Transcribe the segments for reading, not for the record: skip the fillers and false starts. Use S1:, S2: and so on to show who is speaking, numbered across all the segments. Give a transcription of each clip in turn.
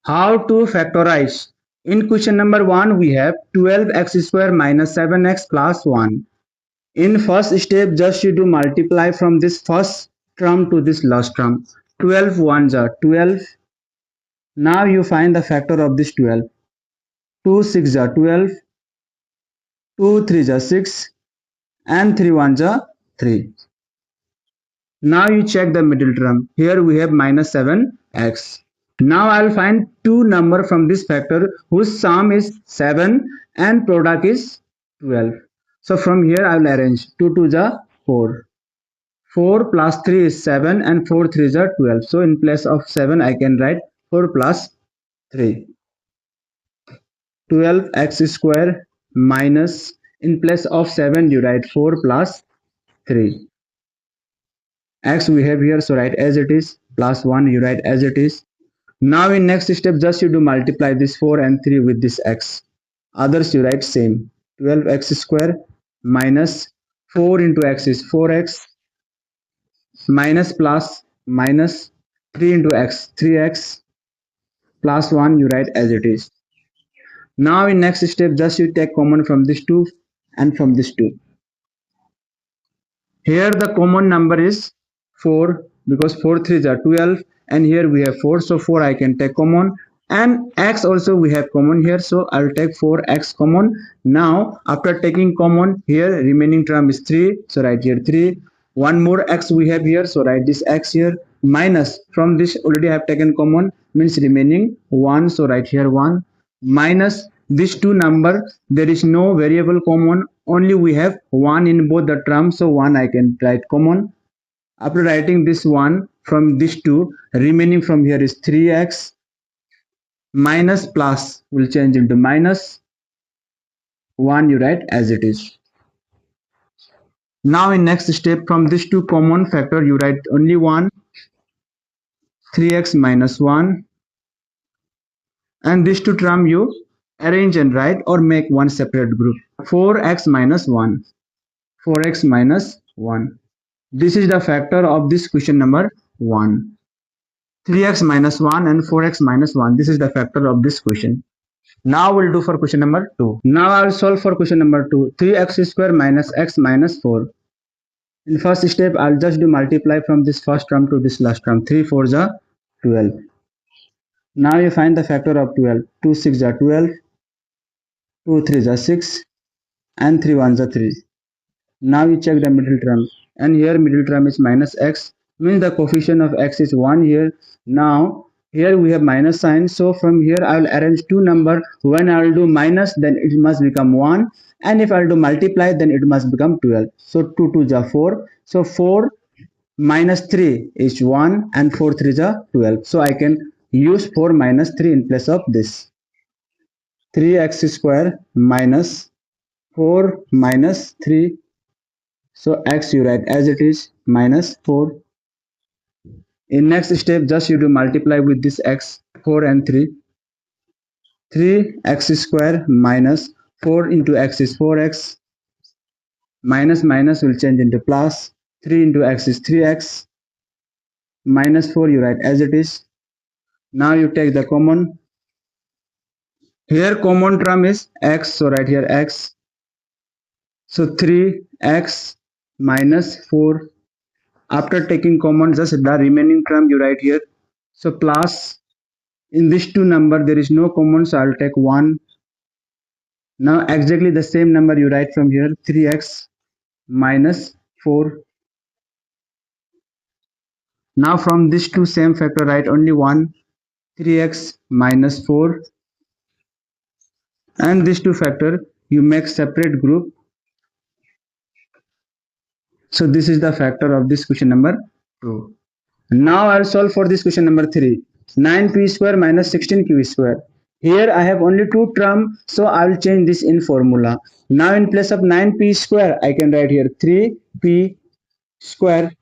S1: How to factorize? In question number 1 we have 12x square minus 7x plus 1. In first step just you do multiply from this first term to this last term. 12 ones are 12. Now you find the factor of this 12. 2 6 are 12, 2 3 are 6 and 3 ones are 3. Now you check the middle term. Here we have minus 7x. Now I will find two number from this factor whose sum is 7 and product is 12. So from here I will arrange 2 to the 4. 4 plus 3 is 7 and 4 3 is 12. So in place of 7 I can write 4 plus 3. 12x square minus, in place of 7 you write 4 plus 3. X we have here, so write as it is, plus 1 you write as it is. Now in next step just you do multiply this 4 and 3 with this x. Others you write same. 12x square minus 4 into x is 4x minus plus minus 3 into x 3x plus 1 you write as it is. Now in next step just you take common from this 2 and from this 2. Here the common number is 4 because 4 3s are 12 and here we have 4, so 4 I can take common, and x also we have common here, so I'll take 4x common. Now after taking common here remaining term is 3, so write here 3. One more x we have here, so write this x here, minus from this already I have taken common means remaining 1, so write here 1, minus these two number there is no variable common, only we have 1 in both the terms, so 1 I can write common. After writing this 1 from this 2, remaining from here is 3x minus plus will change into minus 1 you write as it is. Now in next step from this 2 common factor you write only 1, 3x minus 1, and this 2 term you arrange and write or make one separate group. 4x minus 1, 4x minus 1. This is the factor of this question number 1. 3x minus 1 and 4x minus 1. This is the factor of this question. Now we'll do for question number 2. Now I'll solve for question number 2. 3x square minus x minus 4. In first step, I'll just do multiply from this first term to this last term. 3 4s are 12. Now you find the factor of 12. 2 6 are 12. 2 3s are 6. And 3 1s are 3. Now you check the middle term. And here middle term is minus x. Means the coefficient of x is 1 here. Now here we have minus sign, so from here I will arrange two number. When I will do minus then it must become 1, and if I will do multiply then it must become 12. So 2 2 is 4, so 4 minus 3 is 1 and 4 3 is 12, so I can use 4 minus 3 in place of this. 3x square minus 4 minus 3, so x you write as it is minus 4. In next step just you do multiply with this x, 4 and 3. 3x square minus 4 into x is 4x, minus minus will change into plus, 3 into x is 3x, minus 4 you write as it is. Now you take the common. Here common term is x, so write here x. So 3x minus 4. After taking common just the remaining term you write here. So plus, in this two number there is no common, so I'll take 1. Now exactly the same number you write from here, 3x minus 4. Now from this two same factor write only 1, 3x minus 4, and this two factor you make separate group. So this is the factor of this question number 2. Now I'll solve for this question number 3. 9p square minus 16q square. Here I have only two terms, so I will change this in formula. Now in place of 9p square, I can write here 3p square.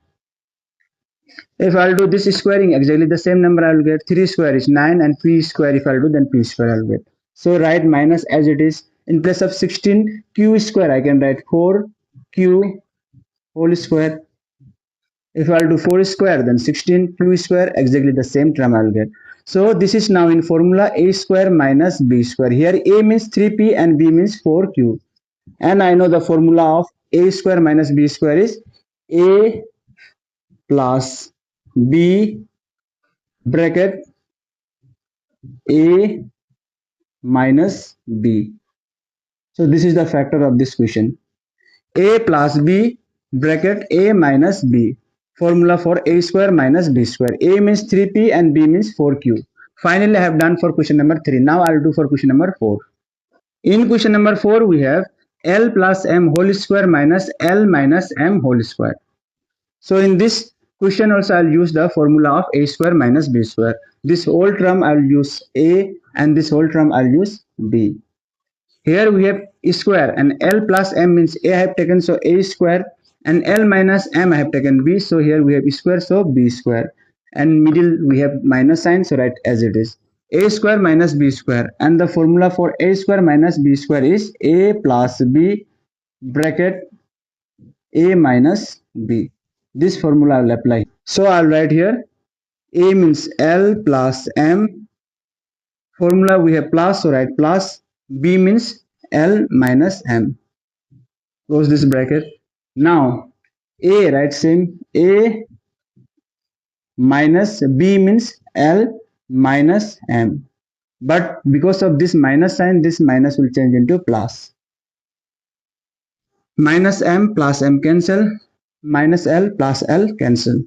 S1: If I'll do this squaring, exactly the same number I will get. 3 square is 9 and p square if I'll do, then p square I'll get. So write minus as it is. In place of 16q square, I can write 4q whole square. If I'll do 4 square, then 16q square, exactly the same term I'll get. So this is now in formula a square minus b square. Here a means 3p and b means 4q. And I know the formula of a square minus b square is a plus b bracket a minus b. So this is the factor of this question. A plus b bracket a minus b. Formula for a square minus b square. A means 3p and b means 4q. Finally, I have done for question number 3. Now I will do for question number 4. In question number 4, we have L plus m whole square minus L minus m whole square. So in this question also I will use the formula of a square minus b square. This whole term I will use a and this whole term I will use b. Here we have square and L plus m means a I have taken, so a square, and L minus m I have taken b, so here we have square, so b square, and middle we have minus sign, so write as it is. A square minus b square, and the formula for a square minus b square is a plus b bracket a minus b. This formula I will apply. So I will write here a means L plus m. Formula we have plus, so write plus. B means L minus m. Close this bracket. Now a, write same, a minus b means L minus m. But because of this minus sign, this minus will change into plus. Minus m plus m cancel. Minus L plus L cancel.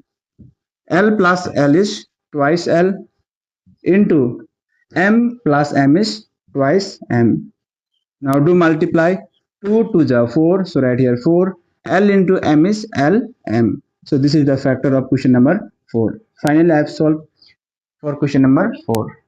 S1: L plus L is twice L into m plus m is twice m. Now do multiply. 2 to the 4, so right here 4. L into m is L m. So this is the factor of question number 4. Finally, I have solved for question number 4.